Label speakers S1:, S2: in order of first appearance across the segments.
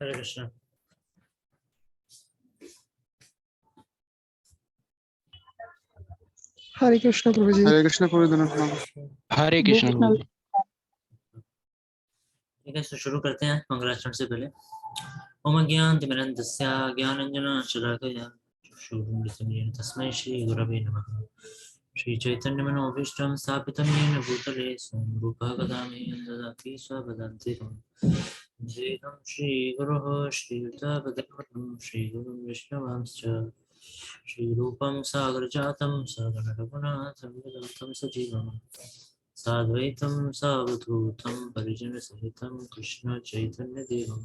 S1: हरे कृष्ण।
S2: हरे कृष्ण प्रभु जी।
S3: हरे कृष्ण पूरे दिन
S1: हरे कृष्ण।
S4: हरे कृष्ण प्रभु जी।
S1: ठीक है, तो शुरू करते हैं मंगलाचरण से पहले। ओम ज्ञानतिमिरन्धस्य ज्ञानाञ्जनशलाकया चक्षुरुन्मिलितं तस्मै श्रीगुरवे नमः। श्रीचैतन्यमनोभीष्टं स्थापितं येन भूतले स्वयं रूपः कदा मह्यं ददाति स्वपदान्तिकम्। श्रीगुरुः श्रीगुरुः श्रीयुतापदेवं श्रीगुरुं विष्णुवांश्च श्रीरूपं सागरजातं सगणरघुनाथं विदं सजीवम् साद्वैतं सावधूतं परिजनसहितं कृष्ण चैतन्यदेवं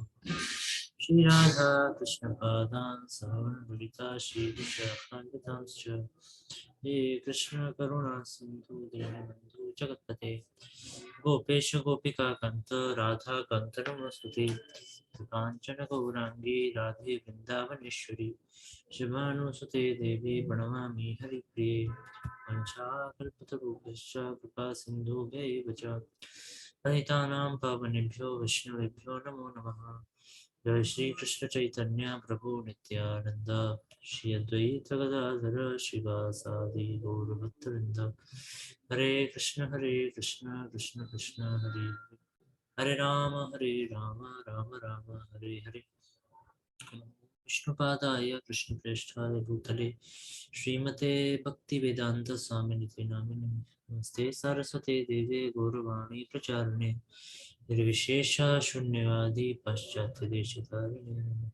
S1: श्रीराधा कृष्णपादान् सावणललिता श्रीविशाखान्वितांश्च हे कृष्ण करुणा सिन्धु दीनबन्धु जगत्पते गोपेश गोपिका कान्त राधा कान्त नमोऽस्तुते काञ्चन गौराङ्गी राधे वृन्दावनेश्वरी शिवानुसुते देवी प्रणमामि हरिप्रिये वंशाकल्पतरुभ्यश्च कृपा सिन्धुभ्यैव च पतितानां पावनेभ्यो वैष्णवेभ्यो नमो नमः। जय श्री कृष्ण चैतन्य प्रभु नित्यानंद श्री अद्वैत गदाधर शिवासादि गौरभक्तवृंद हरे कृष्ण कृष्ण कृष्ण हरे हरे हरे राम राम राम हरे हरे। विष्णुपादाय कृष्णप्रेष्ठाय भूतले श्रीमते भक्तिवेदांत स्वामिनिति नामिने नमस्ते सरस्वते देवे गौरवाणी प्रचारिणे निर्विशेष शून्यवादी पाश्चात्य देशतारिणे।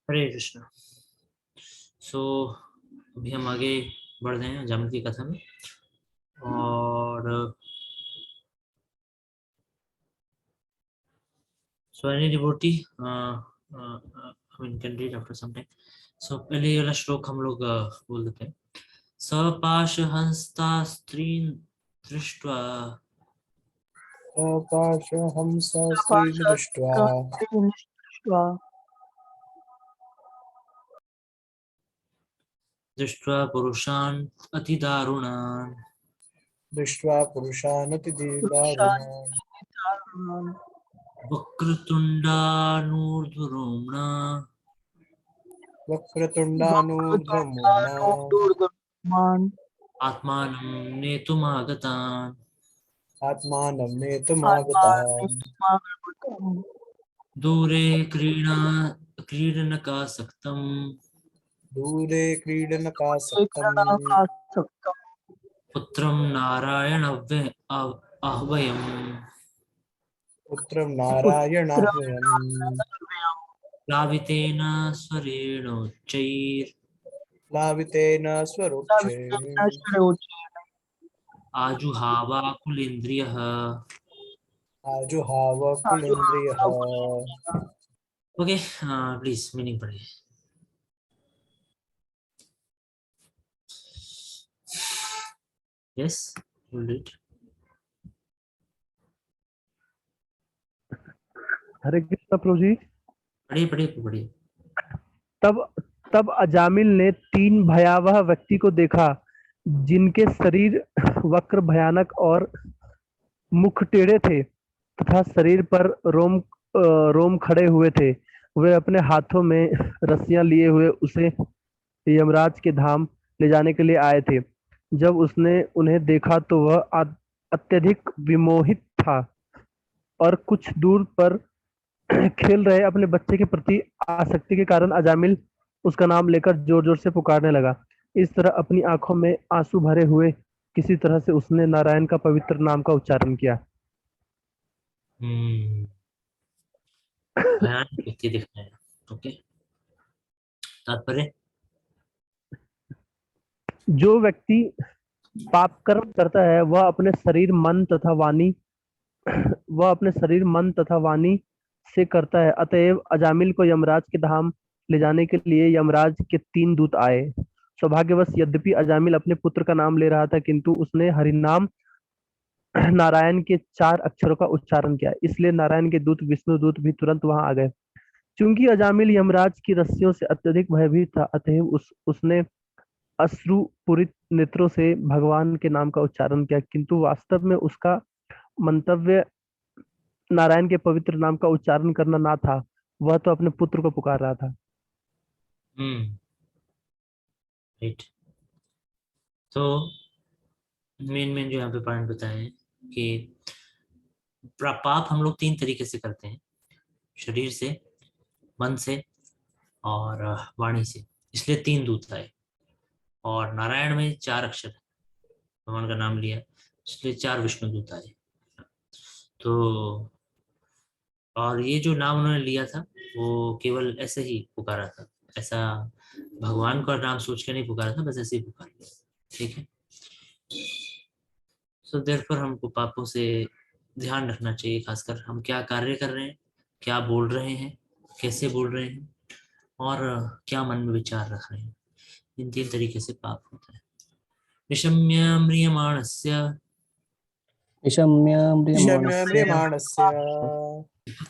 S1: हरे कृष्ण। सो अभी हम आगे बढ़ रहे हैं जामन की कथा में और so any devotee I mean can read after some time. So पहले ये वाला श्लोक हम लोग बोल देते हैं। सपाशहंस्ता स्त्रीन् दृष्ट्वा
S2: पाशहंसस्त्रीन् दृष्ट्वा
S1: दृष्ट्वा पुरुषान् अतिदारुणान् वक्रतुण्डानूर्ध्वरोम्णा आत्मानं नेतुमागतान् दूरे क्रीडनकासक्तं पुत्रं नारायणाह्वयम् प्लावितेन स्वरेणोच्चैर् आजुहावाकुलेन्द्रियः। ओके प्लीज मीनिंग पढ़िए। Yes will read.
S5: Hare Krishna प्रभु जी।
S1: पढ़िए।
S5: तब अजामिल ने 3 भयावह व्यक्ति को देखा जिनके शरीर वक्र भयानक और मुख टेढ़े थे तथा शरीर पर रोम खड़े हुए थे। वे अपने हाथों में रस्सियां लिए हुए उसे यमराज के धाम ले जाने के लिए आए थे। जब उसने उन्हें देखा तो वह अत्यधिक विमोहित था और कुछ दूर पर खेल रहे अपने बच्चे के प्रति आसक्ति के कारण अजामिल उसका नाम लेकर जोर जोर से पुकारने लगा। इस तरह अपनी आंखों में आंसू भरे हुए किसी तरह से उसने नारायण का पवित्र नाम का उच्चारण किया।
S1: भयानक व्यक्ति दिखना है। ओके, तात्पर्य
S5: जो व्यक्ति पाप कर्म करता है वह अपने शरीर मन तथा वाणी से करता है। अतएव अजामिल को यमराज के धाम ले जाने के लिए यमराज के 3 दूत आए। सौभाग्यवश यद्यपि अजामिल अपने पुत्र का नाम ले रहा था किंतु उसने हरिनाम नारायण के 4 अक्षरों का उच्चारण किया, इसलिए नारायण के दूत विष्णु दूत भी तुरंत वहां आ गए। चूंकि अजामिल यमराज की रस्सियों से अत्यधिक भयभीत था, अतएव उसने अश्रुपूरित नेत्रों से भगवान के नाम का उच्चारण किया, किंतु वास्तव में उसका मंतव्य नारायण के पवित्र नाम का उच्चारण करना ना था। वह तो अपने पुत्र को पुकार रहा था।
S1: राइट। तो मेन जो यहाँ पे पॉइंट बताए हैं कि पाप हम लोग 3 तरीके से करते हैं, शरीर से, मन से और वाणी से। इसलिए 3 दूत आए, और नारायण में 4 अक्षर है, भगवान का नाम लिया, इसलिए 4 विष्णु दूत आए। तो और ये जो नाम उन्होंने लिया था वो केवल ऐसे ही पुकारा था, ऐसा भगवान का नाम सोच के नहीं पुकारा था, बस ऐसे ही पुकार लिया। ठीक है। सो देयरफॉर हमको पापों से ध्यान रखना चाहिए, खासकर हम क्या कार्य कर रहे हैं, क्या बोल रहे हैं, कैसे बोल रहे हैं, और क्या मन में विचार रख रहे हैं। इन 3 तरीके से पाप होता है। निशम्य म्रियमाणस्य
S2: शम्य
S3: क्षम्य
S2: म्रियमाणस्य
S3: म्रियमाणस्य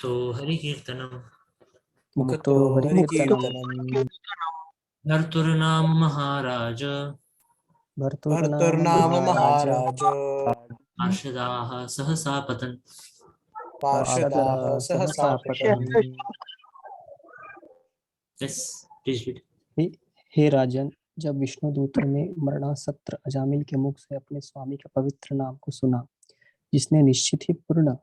S1: तो हरिकीर्तनम
S2: मुक्तो हरिकीर्तनम्
S1: नर्तुर्नाम महाराज
S3: भर्तुर्नाम महाराज
S1: पार्षदाः सहसा पतन्।
S3: पार्षदाः सहसा पतन्।
S1: Yes please read.
S4: हे राजन, जब विष्णुदूतों ने मरणासत्र अजामिल के मुख से अपने स्वामी के पवित्र नाम को सुना, जिसने निश्चित ही पूर्ण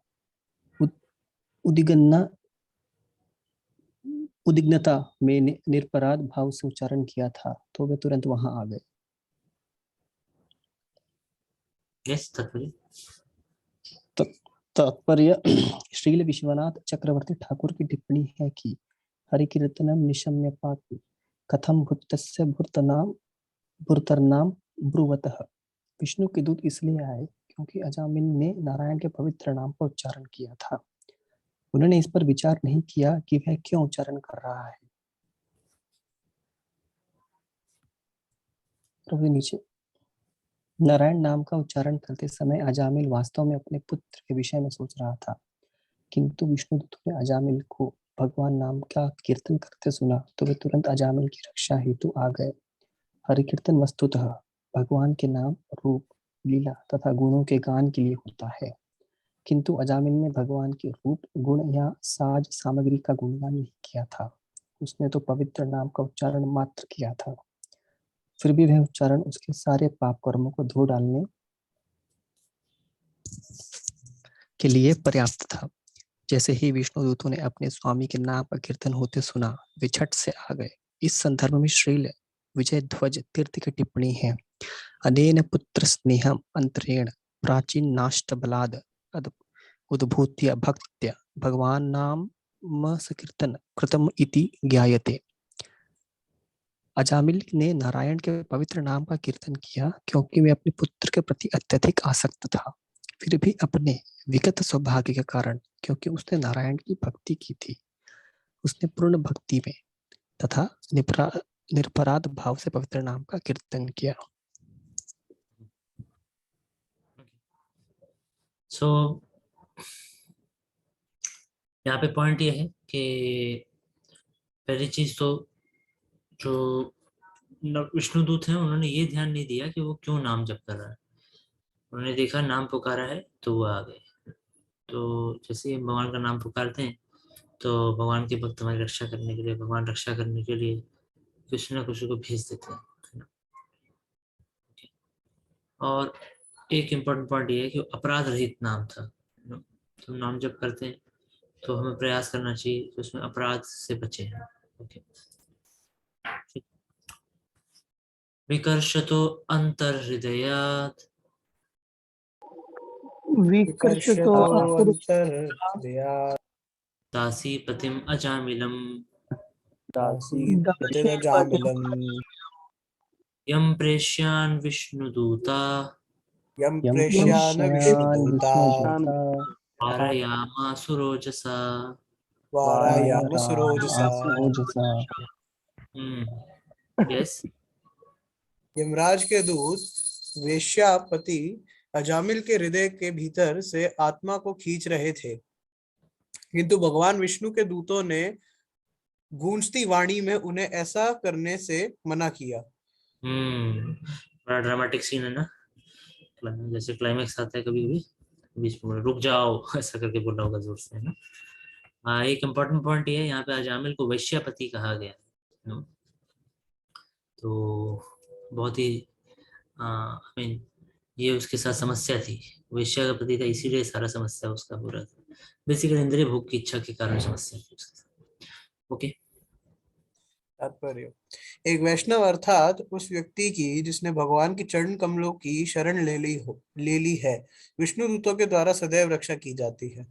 S4: उद्विग्नता में निरपराध भाव से उच्चारण किया था, तो वे तुरंत वहां आ गए।
S1: यस तात्पर्य।
S4: तात्पर्य श्रील विश्वनाथ चक्रवर्ती ठाकुर की टिप्पणी है कि हरिकीर्तनम निशम्य पापी कथम भूतस्य भूतरनाम ब्रुवतः। विष्णु के दूत इसलिए आए क्योंकि अजामिल ने नारायण के पवित्र नाम का उच्चारण किया था। उन्होंने इस पर विचार नहीं किया कि वह क्यों उच्चारण कर रहा है। प्रभु नीचे। नारायण नाम का उच्चारण करते समय अजामिल वास्तव में अपने पुत्र के विषय में सोच रहा था, किंतु विष्णुदूतों ने अजामिल को भगवान नाम का कीर्तन करते सुना तो वे तुरंत अजामिल की रक्षा हेतु आ गए। हरिकीर्तन वस्तुतः भगवान के नाम, रूप, लीला तथा गुणों के गान के लिए होता है, किंतु अजामिल ने भगवान के रूप, गुण या साज सामग्री का गुणगान नहीं किया था। उसने तो पवित्र नाम का उच्चारण मात्र किया था। फिर भी वह उच्चारण उसके सारे पाप कर्मों को धो डालने के लिए पर्याप्त था। जैसे ही विष्णुदूतों ने अपने स्वामी के नाम का कीर्तन होते सुना, वे झट से आ गए। इस संदर्भ में श्रील विजय ध्वज तीर्थ की टिप्पणी है। अनेन पुत्र स्नेहम अंतरेण प्राचीन नाष्ट बलाद उद्भूत्य भक्त्या भगवान नाम संकीर्तन कृतम इति ज्ञायते। अजामिल ने नारायण के पवित्र नाम का कीर्तन किया क्योंकि वे अपने पुत्र के प्रति अत्यधिक आसक्त था। फिर भी अपने विगत सौभाग्य के कारण, क्योंकि उसने नारायण की भक्ति की थी, उसने पूर्ण भक्ति में तथा निरपराध भाव से पवित्र नाम का कीर्तन किया।
S1: सो यहाँ पे पॉइंट ये है कि पहली चीज तो जो विष्णुदूत हैं उन्होंने ये ध्यान नहीं दिया कि वो क्यों नाम जप कर रहा है। उन्होंने देखा नाम पुकारा है तो वो आ गए। तो जैसे ही भगवान का नाम पुकारते हैं तो भगवान के भक्त हमारी रक्षा करने के लिए, भगवान रक्षा करने के लिए कुछ ना कुछ को भेज देते हैं, है ना। और एक इम्पोर्टेंट पॉइंट ये है कि अपराध रहित नाम था। तो नाम जब करते हैं तो हमें प्रयास करना चाहिए कि उसमें अपराध से बचे हैं। ओके। विकर्षतो अंतर्हृदयात्
S3: विकर्षतो अंतर्हृदयात्
S1: दासीपतिम् अजामिलम्
S3: दासीपतिमजामिलम्
S1: यं प्रेष्यान् विष्णुदूता
S3: यं प्रेष्यान विष्णुदूता
S1: वारयामासुरोजसा।
S3: वारायामसुरोजसा।
S1: यस।
S3: यमराज के दूत वेश्यापति अजामिल के हृदय के भीतर से आत्मा को खींच रहे थे, किंतु भगवान विष्णु के दूतों ने गूंजती वाणी में उन्हें ऐसा करने से मना किया।
S1: बड़ा ड्रामेटिक सीन है ना, जैसे क्लाइमेक्स आता है कभी कभी बीच में रुक जाओ ऐसा करके बोलना होगा जोर से, है ना। हाँ, एक इम्पोर्टेंट पॉइंट ये है, यहाँ पे अजामिल को वैश्यापति कहा गया है। तो बहुत ही आई मीन ये उसके साथ समस्या थी, वेश्या का पति था, इसीलिए सारा समस्या उसका हो रहा था। बेसिकली इंद्रिय भोग की इच्छा के कारण समस्या थी उसके साथ। ओके।
S3: तात्पर्य, एक वैष्णव अर्थात उस व्यक्ति की जिसने भगवान की चरण कमलों की शरण ले ली है, विष्णु दूतों के द्वारा सदैव रक्षा की जाती है।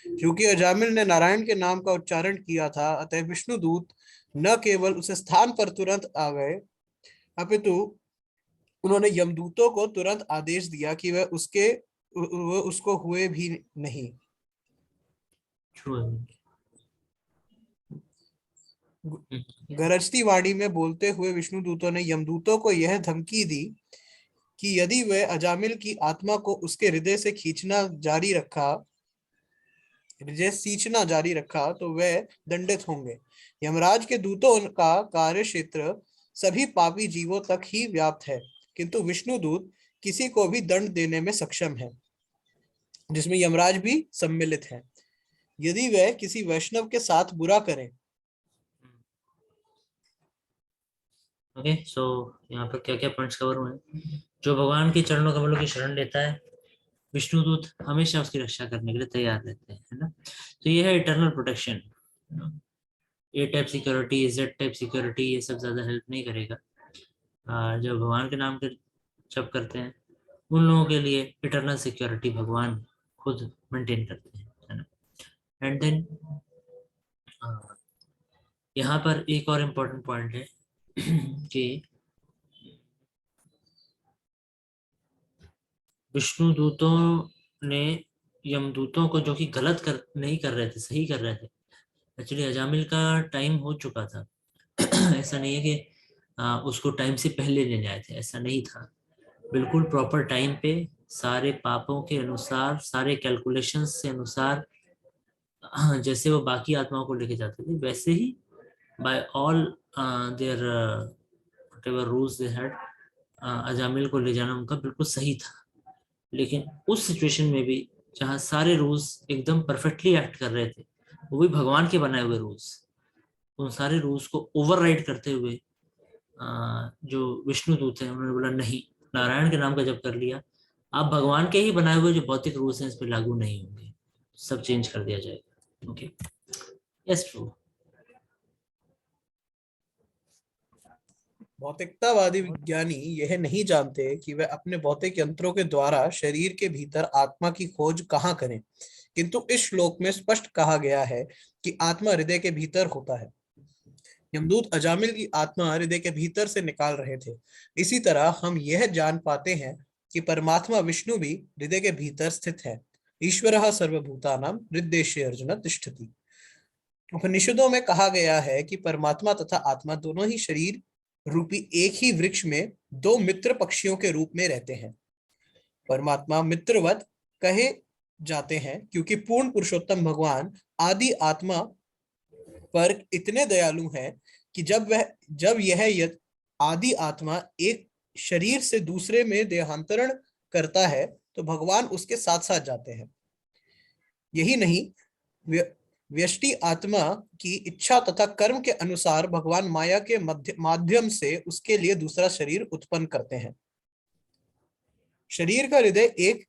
S3: क्योंकि अजामिल ने नारायण के नाम का उच्चारण किया था, अतः विष्णु दूत न केवल उस स्थान पर तुरंत आ गए, अपितु उन्होंने यमदूतों को तुरंत आदेश दिया कि वह उसको हुए भी नहीं। गरजती वाणी में बोलते हुए विष्णु दूतों ने यमदूतों को यह धमकी दी कि यदि वे अजामिल की आत्मा को उसके हृदय से सींचना जारी रखा तो वे दंडित होंगे। यमराज के दूतों का कार्य क्षेत्र सभी पापी जीवों तक ही व्याप्त है, किंतु विष्णु दूत किसी को भी दंड देने में सक्षम है, जिसमें यमराज भी सम्मिलित है, यदि वे किसी वैष्णव के साथ बुरा करें।
S1: ओके, सो यहाँ पर क्या क्या पॉइंट्स कवर हुए हैं। जो भगवान के चरणों कमलों की शरण लेता है, विष्णुदूत हमेशा उसकी रक्षा करने के लिए तैयार रहते हैं, है ना। तो ये है eternal protection. A type security, Z type security, ये सब ज्यादा हेल्प नहीं करेगा। जब भगवान के नाम के जप करते हैं, उन लोगों के लिए इटर्नल सिक्योरिटी भगवान खुद मेंटेन करते हैं, है ना। एंड देन यहाँ पर एक और इम्पोर्टेंट पॉइंट है कि विष्णु दूतों ने यमदूतों को, जो कि नहीं कर रहे थे, सही कर रहे थे। एक्चुअली अजामिल का टाइम हो चुका था ऐसा नहीं है कि उसको टाइम से पहले लेने आए थे, ऐसा नहीं था। बिल्कुल प्रॉपर टाइम पे, सारे पापों के अनुसार, सारे कैलकुलेशंस के अनुसार, जैसे वो बाकी आत्माओं को लेके जाते थे, वैसे ही by all there whatever rules they had, Ajamil को ले जाना उनका बिल्कुल सही था। लेकिन उस सिचुएशन में भी जहाँ सारे रूल्स एकदम परफेक्टली एक्ट कर रहे थे, वो भी भगवान के बनाए हुए रूल्स, उन सारे रूल्स को ओवरराइड करते हुए जो विष्णु दूत है, उन्होंने बोला नहीं, नारायण के नाम का जप कर लिया, आप भगवान के ही बनाए हुए जो भौतिक रूल्स हैं इस पर लागू नहीं होंगे, सब चेंज कर दिया जाएगा। Okay, yes, true.
S3: भौतिकतावादी विज्ञानी यह नहीं जानते कि वे अपने भौतिक यंत्रों के द्वारा शरीर के भीतर आत्मा की खोज कहाँ करें, किंतु इस श्लोक में स्पष्ट कहा गया है कि आत्मा हृदय के भीतर होता है। यमदूत अजामिल की आत्मा हृदय के भीतर से निकाल रहे थे। इसी तरह हम यह जान पाते हैं कि परमात्मा विष्णु भी हृदय के भीतर स्थित है। ईश्वरः सर्वभूतानां हृद्देशे अर्जुन तिष्ठति। उपनिषदों में कहा गया है कि परमात्मा तथा आत्मा दोनों ही शरीर रूपी एक ही वृक्ष में दो मित्र पक्षियों के रूप में रहते हैं। परमात्मा मित्रवत कहे जाते हैं क्योंकि पूर्ण पुरुषोत्तम भगवान आदि आत्मा पर इतने दयालु हैं कि जब यह आदि आत्मा एक शरीर से दूसरे में देहांतरण करता है तो भगवान उसके साथ साथ जाते हैं। यही नहीं, व्यष्टि आत्मा की इच्छा तथा कर्म के अनुसार भगवान माया के माध्यम से उसके लिए दूसरा शरीर उत्पन्न करते हैं। शरीर का हृदय एक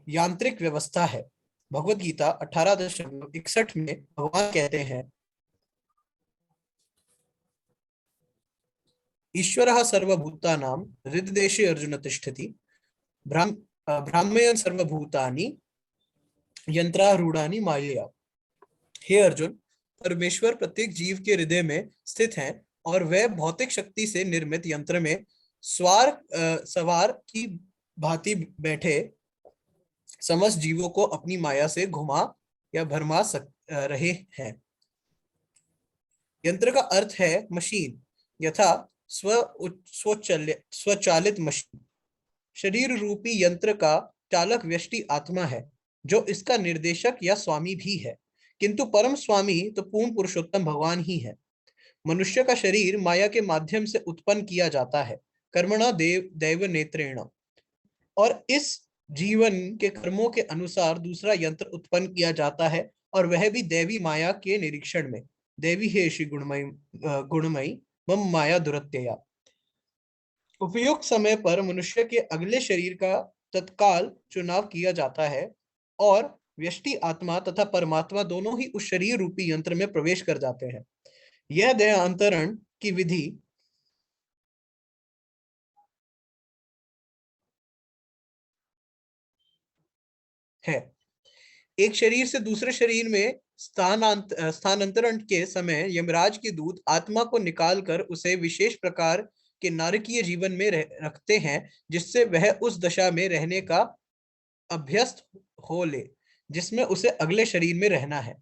S3: यांत्रिक व्यवस्था है। भगवत गीता 18.61 में भगवान कहते हैं, ईश्वरः सर्वभूतानां हृद्देशे अर्जुन तिष्ठति, ब्राह्मयन् सर्वभूतानि यंत्रारूढ़ानि मायया। हे अर्जुन, परमेश्वर प्रत्येक जीव के हृदय में स्थित हैं और वह भौतिक शक्ति से निर्मित यंत्र में सवार की भांति बैठे समस्त जीवों को अपनी माया से घुमा या भरमा रहे हैं। यंत्र का अर्थ है मशीन, यथा स्वचालित मशीन। शरीर रूपी यंत्र का चालक व्यष्टि आत्मा है, जो इसका निर्देशक या स्वामी भी है, किंतु परम स्वामी तो पूर्ण पुरुषोत्तम भगवान ही है। मनुष्य का शरीर माया के माध्यम से उत्पन्न किया जाता है, कर्मणा दैव नेत्रेण, और इस जीवन के कर्मों के अनुसार दूसरा यंत्र उत्पन्न किया जाता है, और वह भी दैवी माया के निरीक्षण में। देवी हे श्री गुणमयी मम माया दुरत्यया। उपयुक्त समय पर मनुष्य के अगले शरीर का तत्काल चुनाव किया जाता है, और व्यष्टि आत्मा तथा परमात्मा दोनों ही उस शरीर रूपी यंत्र में प्रवेश कर जाते हैं। यह देह अंतरण की विधि है। एक शरीर से दूसरे शरीर में स्थानांतरण के समय यमराज के दूत आत्मा को निकालकर उसे विशेष प्रकार के नारकीय जीवन में रखते हैं, जिससे वह उस दशा में रहने का अभ्यस्त हो ले जिसमें उसे अगले शरीर में रहना है।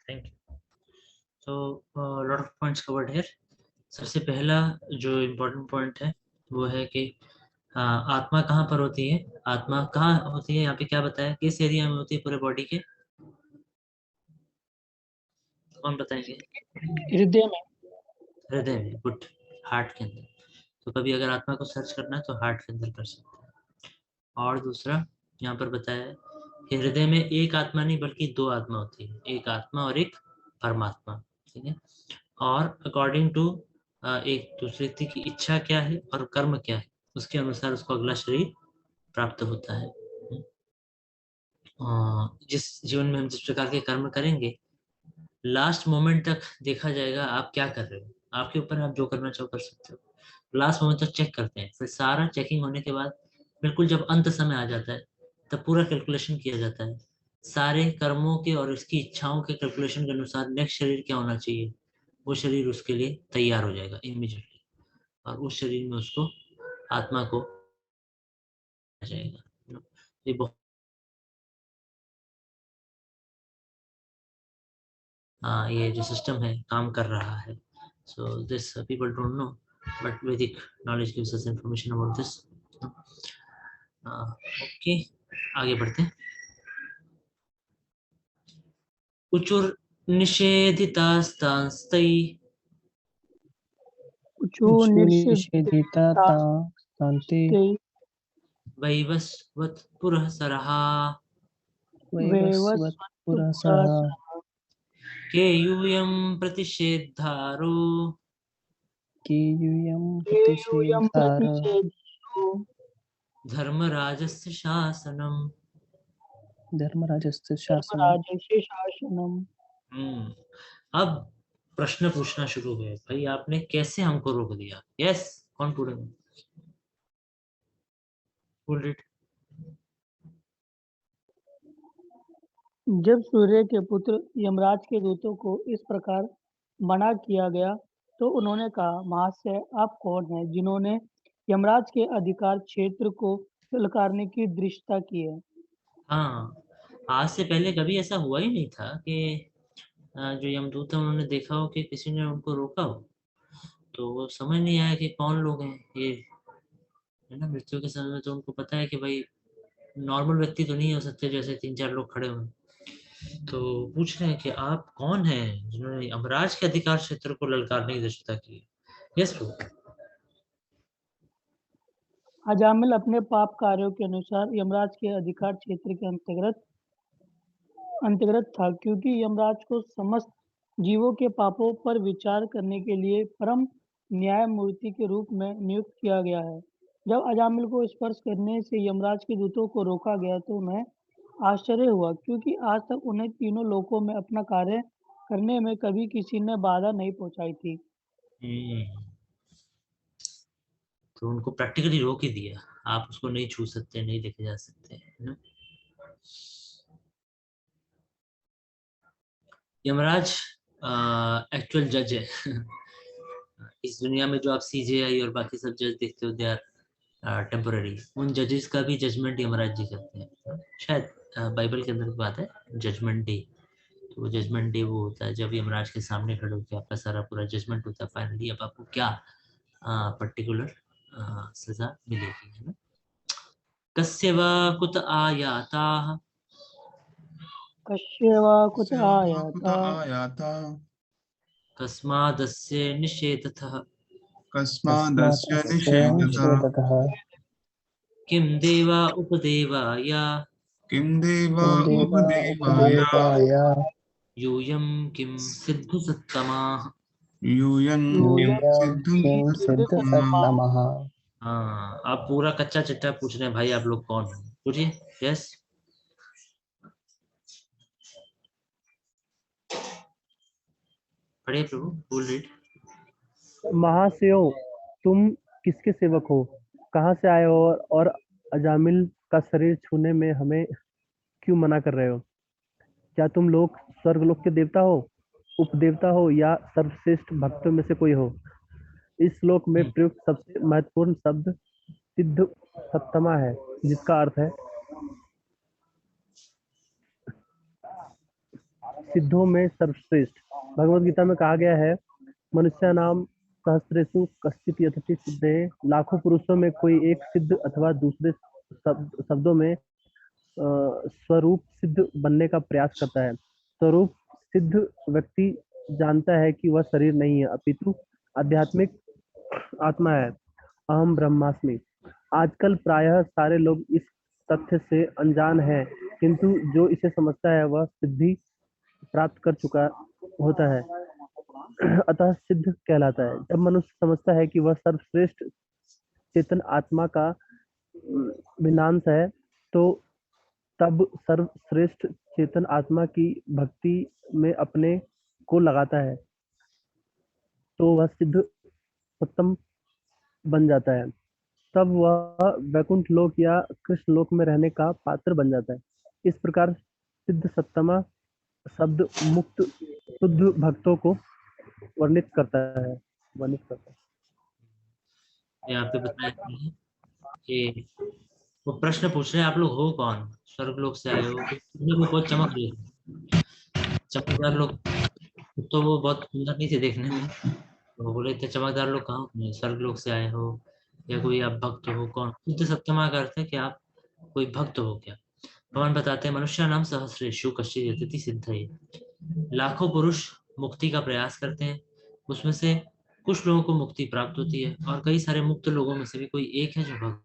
S1: Thank you. तो lot of points covered here. सबसे पहला जो इम्पोर्टेंट पॉइंट है वो है कि आत्मा कहाँ पर होती है, आत्मा कहाँ होती है, यहाँ पे क्या बताया, किस एरिया में होती है पूरे बॉडी के, कौन बताएंगे?
S2: हृदय में।
S1: हृदय में, गुड, हार्ट के अंदर। तो कभी अगर आत्मा को सर्च करना है तो हार्ट के अंदर कर सकते हैं। और दूसरा यहाँ पर बताया है कि हृदय में एक आत्मा नहीं बल्कि दो आत्मा होती है, एक आत्मा और एक परमात्मा, ठीक है। और अकॉर्डिंग टू एक दूसरे व्यक्ति की इच्छा क्या है और कर्म क्या है, उसके अनुसार उसको अगला शरीर प्राप्त होता है। जिस जीवन में हम जिस प्रकार के कर्म करेंगे, लास्ट मोमेंट तक देखा जाएगा आप क्या कर रहे हो, आपके ऊपर, आप जो करना चाहो कर सकते हो। लास्ट मोमेंट तक चेक करते हैं, फिर सारा चेकिंग होने के बाद बिल्कुल जब अंत समय आ जाता है तब पूरा कैलकुलेशन किया जाता है, सारे कर्मों के और इसकी इच्छाओं के कैलकुलेशन के अनुसार नेक्स्ट शरीर क्या होना चाहिए, वो शरीर उसके लिए तैयार हो जाएगा इमीडिएटली, और उस शरीर में उसको आत्मा को जाएगा। ये बहुत ये जो सिस्टम है काम कर रहा है। So this people don't know, but Vedic knowledge gives us information about this. Okay, आगे बढ़ते हैं। उचुर निषेधितास्तांस्तै
S2: निषेधिता तान्ते
S1: वैवस्वत पुरःसरः
S2: वैवस्वत पुरःसरः
S1: केयूयं प्रतिषेधारो
S2: केयूयं प्रतिषेधार
S1: धर्मराजस्य शासनम्।
S2: धर्मराजस्य शासनम्।
S1: अब प्रश्न पूछना शुरू हुए, भाई आपने कैसे हमको रोक दिया? यस, कौन पूछेगा?
S6: जब सूर्य के पुत्र यमराज के दूतों को इस प्रकार मना किया गया तो उन्होंने कहा, महाशय आप कौन हैं जिन्होंने यमराज के अधिकार क्षेत्र को ललकारने की दृष्टता की है?
S1: हाँ, आज से पहले कभी ऐसा हुआ ही नहीं था कि जो यमदूत है उन्होंने देखा हो कि किसी ने उनको रोका हो, तो वो समझ नहीं आया कि कौन लोग हैं ये, है ना। मृत्यु के समय में तो उनको पता है कि भाई नॉर्मल व्यक्ति तो नहीं हो सकते, जैसे 3-4 लोग खड़े हुए, तो पूछ रहे हैं कि आप कौन हैं जिन्होंने यमराज के अधिकार क्षेत्र को ललकारने की दृष्टता की। Yes bro.
S6: अजामिल अपने पाप कार्यों के अनुसार यमराज के अधिकार क्षेत्र के अंतर्गत था, क्योंकि यमराज को समस्त जीवों के पापों पर विचार करने के लिए परम न्यायमूर्ति के रूप में नियुक्त किया गया है। जब अजामिल को स्पर्श करने से यमराज के दूतों को रोका गया तो उन्हें आश्चर्य हुआ, क्योंकि आज तक उन्हें तीनों लोकों में अपना कार्य करने में कभी किसी ने बाधा नहीं पहुंचाई थी।
S1: तो उनको प्रैक्टिकली रोक ही दिया, आप उसको नहीं छू सकते, नहीं देखे जा सकते, है ना। यमराज एक्चुअल जज है इस दुनिया में जो आप सीजेआई और बाकी सब जज देखते हो, दे आर टेम्पररी। उन जजेस का भी जजमेंट यमराज जी करते हैं, शायद बाइबल के अंदर की बात है, जजमेंट डे। तो जजमेंट डे वो होता है जब यमराज के सामने खड़े होकर आपका सारा पूरा जजमेंट होता है फाइनली, अब आपको क्या पर्टिकुलर सजा मिलेगी, है ना। कस्य वा कुत आयाताः
S6: कस्य वा कुत
S7: कुत
S6: आयाता
S7: आयाता
S1: कस्मादस्य निषेधतः
S7: कस्मादस्य
S2: तस्मादस्य
S7: निषेधतः
S2: निषेधतः
S1: किं देवा उपदेवाय
S7: किं देव
S2: किं देव
S7: उपदेवाय
S2: उपदेवाय
S1: यूयं किं सिद्धसत्तमाः।
S7: यूयं किं
S6: यूयं
S7: सिद्धं
S2: किं
S7: सत्तमः।
S2: सिद्धसत्तमः।
S1: हाँ, आप पूरा कच्चा चिट्ठा पूछ रहे हैं भाई, आप लोग कौन हो? पूछिए। यस, पढ़िए प्रभु, फुल रीड।
S5: महाशयों, तुम किसके सेवक हो? कहाँ से आए हो और अजामिल का शरीर छूने में हमें क्यों मना कर रहे हो? क्या तुम लोग स्वर्गलोक के देवता हो, उपदेवता हो या सर्वश्रेष्ठ भक्तों में से कोई हो? इस श्लोक में प्रयुक्त सबसे महत्वपूर्ण शब्द सिद्ध सत्तमा है, जिसका अर्थ है सिद्धों में सर्वश्रेष्ठ। भगवत गीता में कहा गया है, मनुष्य नाम सहस्रेषु कश्चित् यतति सिद्धये। लाखों पुरुषों में कोई एक सिद्ध अथवा दूसरे शब्दों में स्वरूप सिद्ध बनने का प्रयास करता है। स्वरूप सिद्ध व्यक्ति जानता है कि वह शरीर नहीं है, अपितु आध्यात्मिक आत्मा है। अहम ब्रह्मास्मि। आजकल प्रायः सारे लोग इस तथ्य से अनजान हैं, किंतु जो इसे समझता है वह सिद्धि प्राप्त कर चुका होता है, अतः सिद्ध कहलाता है। जब मनुष्य समझता है कि वह सर्वश्रेष्ठ चेतन आत्मा का विनाश है, तो तब सर्वश्रेष्ठ चेतन आत्मा की भक्ति में अपने को लगाता है, तो वह सिद्ध सत्तम बन जाता है। तब वह वैकुंठ लोक या कृष्ण लोक में रहने का पात्र बन जाता है। इस प्रकार सिद्ध सत्तमा शब्द मुक्त शुद्ध भक्तों को वर्णित करता है।
S1: यहाँ पे बताया है कि वो प्रश्न पूछ रहे हैं, आप लोग हो कौन? स्वर्गलोक से आए हो? तो वो बहुत चमक रहे थे, चमकदार लोग। तो वो बहुत सुंदर नहीं थे देखने में, तो वो बोले थे चमकदार लोग कहाँ हो? स्वर्गलोक से आए हो या कोई आप भक्त हो? कौन? शुद्ध सत्तमा का अर्थ है कि आप कोई भक्त हो क्या? भगवान बताते हैं, मनुष्य नाम सहस्रेषु कश्चित् यतति सिद्धये। लाखों पुरुष मुक्ति का प्रयास करते हैं, उसमें से कुछ लोगों को मुक्ति प्राप्त होती है और कई सारे मुक्त लोगों में से भी कोई एक है जो भक्त